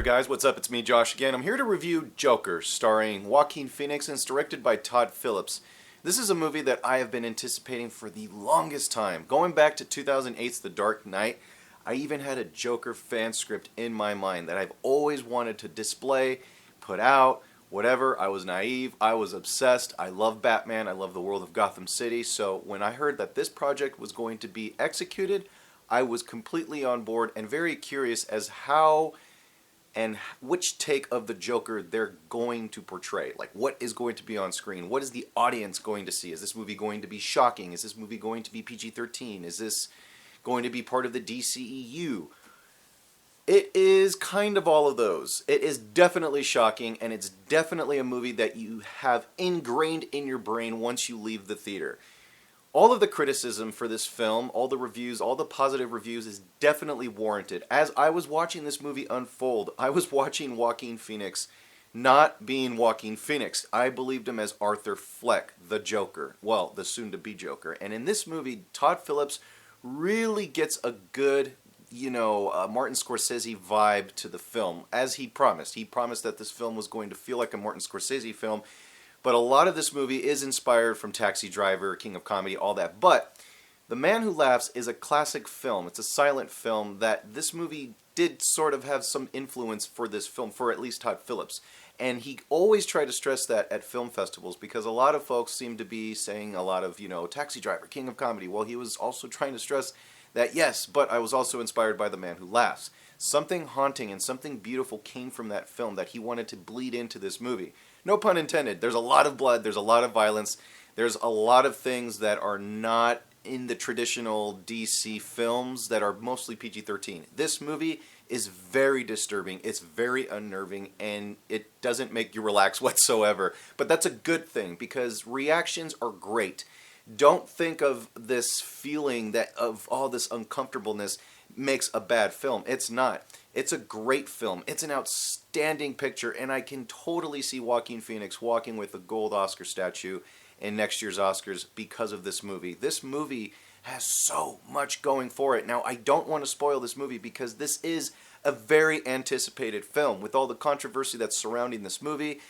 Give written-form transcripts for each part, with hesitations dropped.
there, guys. What's up? It's me, Josh, again. I'm here to review Joker, starring Joaquin Phoenix, and it's directed by Todd Phillips. This is a movie that I have been anticipating for the longest time. Going back to 2008's The Dark Knight, I even had a Joker fan script in my mind that I've always wanted to display, put out, whatever. I was naive. I was obsessed. I love Batman. I love the world of Gotham City. So when I heard that this project was going to be executed, I was completely on board and very curious as how and which take of the Joker they're going to portray. Like, what is going to be on screen? What is the audience going to see? Is this movie going to be shocking? Is this movie going to be PG-13? Is this going to be part of the DCEU? It is kind of all of those. It is definitely shocking, and it's definitely a movie that you have ingrained in your brain once you leave the theater. All of the criticism for this film, all the reviews, all the positive reviews is definitely warranted. As I was watching this movie unfold, I was watching Joaquin Phoenix not being Joaquin Phoenix. I believed him as Arthur Fleck, the Joker. Well, the soon-to-be Joker. And in this movie, Todd Phillips really gets a good, Martin Scorsese vibe to the film, as he promised. He promised that this film was going to feel like a Martin Scorsese film. But a lot of this movie is inspired from Taxi Driver, King of Comedy, all that. But The Man Who Laughs is a classic film. It's a silent film that this movie did sort of have some influence for this film, for at least Todd Phillips. And he always tried to stress that at film festivals because a lot of folks seem to be saying a lot of, Taxi Driver, King of Comedy. Well, he was also trying to stress that, yes, but I was also inspired by The Man Who Laughs. Something haunting and something beautiful came from that film that he wanted to bleed into this movie. No pun intended. There's a lot of blood. There's a lot of violence. There's a lot of things that are not in the traditional DC films that are mostly PG-13. This movie is very disturbing. It's very unnerving, and it doesn't make you relax whatsoever. But that's a good thing because reactions are great. Don't think of this feeling that of all this uncomfortableness makes a bad film. It's not. It's a great film. It's an outstanding picture, and I can totally see Joaquin Phoenix walking with a gold Oscar statue in next year's Oscars because of this movie. This movie has so much going for it. Now, I don't want to spoil this movie because this is a very anticipated film. With all the controversy that's surrounding this movie,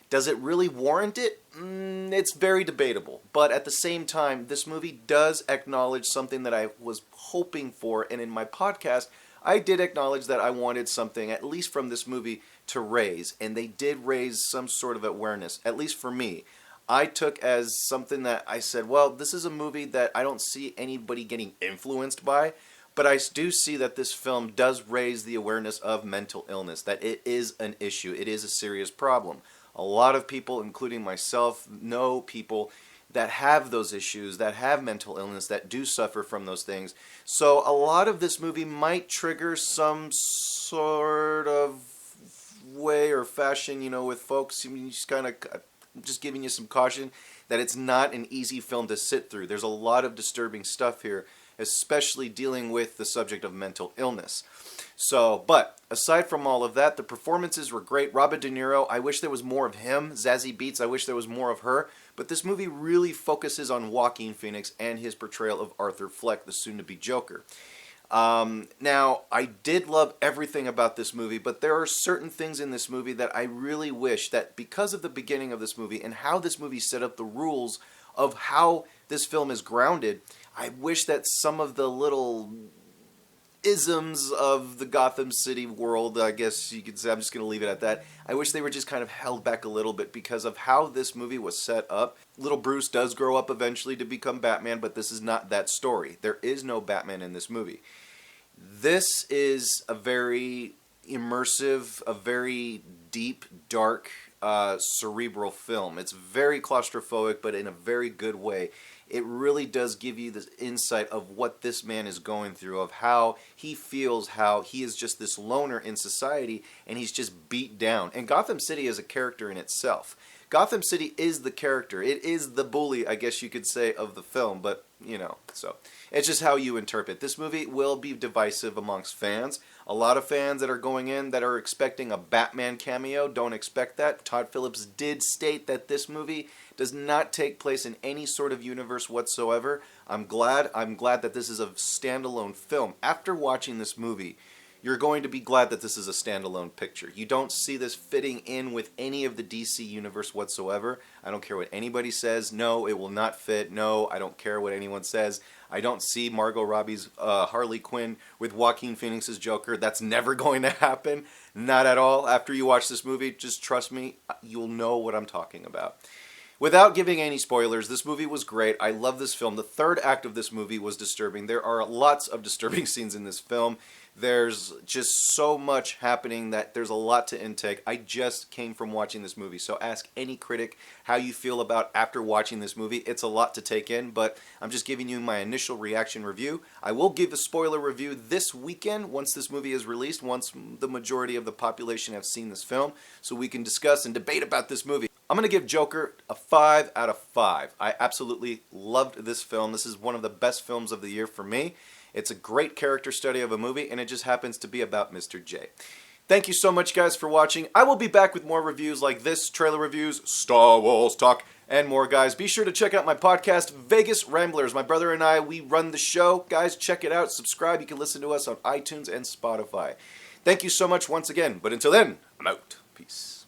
does it really warrant it? It's very debatable. But at the same time, this movie does acknowledge something that I was hoping for, and in my podcast, I did acknowledge that I wanted something, at least from this movie, to raise. And they did raise some sort of awareness, at least for me. I took as something that I said, well, this is a movie that I don't see anybody getting influenced by, but I do see that this film does raise the awareness of mental illness, that it is an issue, it is a serious problem. A lot of people, including myself, know people that have those issues, that have mental illness, that do suffer from those things. So a lot of this movie might trigger some sort of way or fashion, with folks. I mean, just giving you some caution that it's not an easy film to sit through. There's a lot of disturbing stuff here, especially dealing with the subject of mental illness. So, but aside from all of that, the performances were great. Robert De Niro, I wish there was more of him. Zazie Beetz, I wish there was more of her. But this movie really focuses on Joaquin Phoenix and his portrayal of Arthur Fleck, the soon-to-be Joker. Now, I did love everything about this movie, but there are certain things in this movie that I really wish that because of the beginning of this movie and how this movie set up the rules of how this film is grounded, I wish that some of the little isms of the Gotham City world, I guess you could say, I'm just going to leave it at that. I wish they were just kind of held back a little bit because of how this movie was set up. Little Bruce does grow up eventually to become Batman, but this is not that story. There is no Batman in this movie. This is a very immersive, a very deep, dark, cerebral film. It's very claustrophobic, but in a very good way. It really does give you this insight of what this man is going through, of how he feels, how he is just this loner in society, and he's just beat down. And Gotham City is a character in itself. Gotham City is the character. It is the bully, I guess you could say, of the film, but, so it's just how you interpret. This movie will be divisive amongst fans. A lot of fans that are going in that are expecting a Batman cameo don't expect that. Todd Phillips did state that this movie does not take place in any sort of universe whatsoever. I'm glad that this is a standalone film. After watching this movie, you're going to be glad that this is a standalone picture. You don't see this fitting in with any of the DC universe whatsoever. I don't care what anybody says. No, it will not fit. No, I don't care what anyone says. I don't see Margot Robbie's Harley Quinn with Joaquin Phoenix's Joker. That's never going to happen. Not at all. After you watch this movie, just trust me, you'll know what I'm talking about. Without giving any spoilers, this movie was great. I love this film. The third act of this movie was disturbing. There are lots of disturbing scenes in this film. There's just so much happening that there's a lot to intake. I just came from watching this movie, so ask any critic how you feel about after watching this movie. It's a lot to take in, but I'm just giving you my initial reaction review. I will give a spoiler review this weekend once this movie is released, once the majority of the population have seen this film, so we can discuss and debate about this movie. I'm going to give Joker a 5 out of 5. I absolutely loved this film. This is one of the best films of the year for me. It's a great character study of a movie, and it just happens to be about Mr. J. Thank you so much, guys, for watching. I will be back with more reviews like this, trailer reviews, Star Wars talk, and more, guys. Be sure to check out my podcast, Vegas Ramblers. My brother and I, we run the show. Guys, check it out. Subscribe. You can listen to us on iTunes and Spotify. Thank you so much once again. But until then, I'm out. Peace.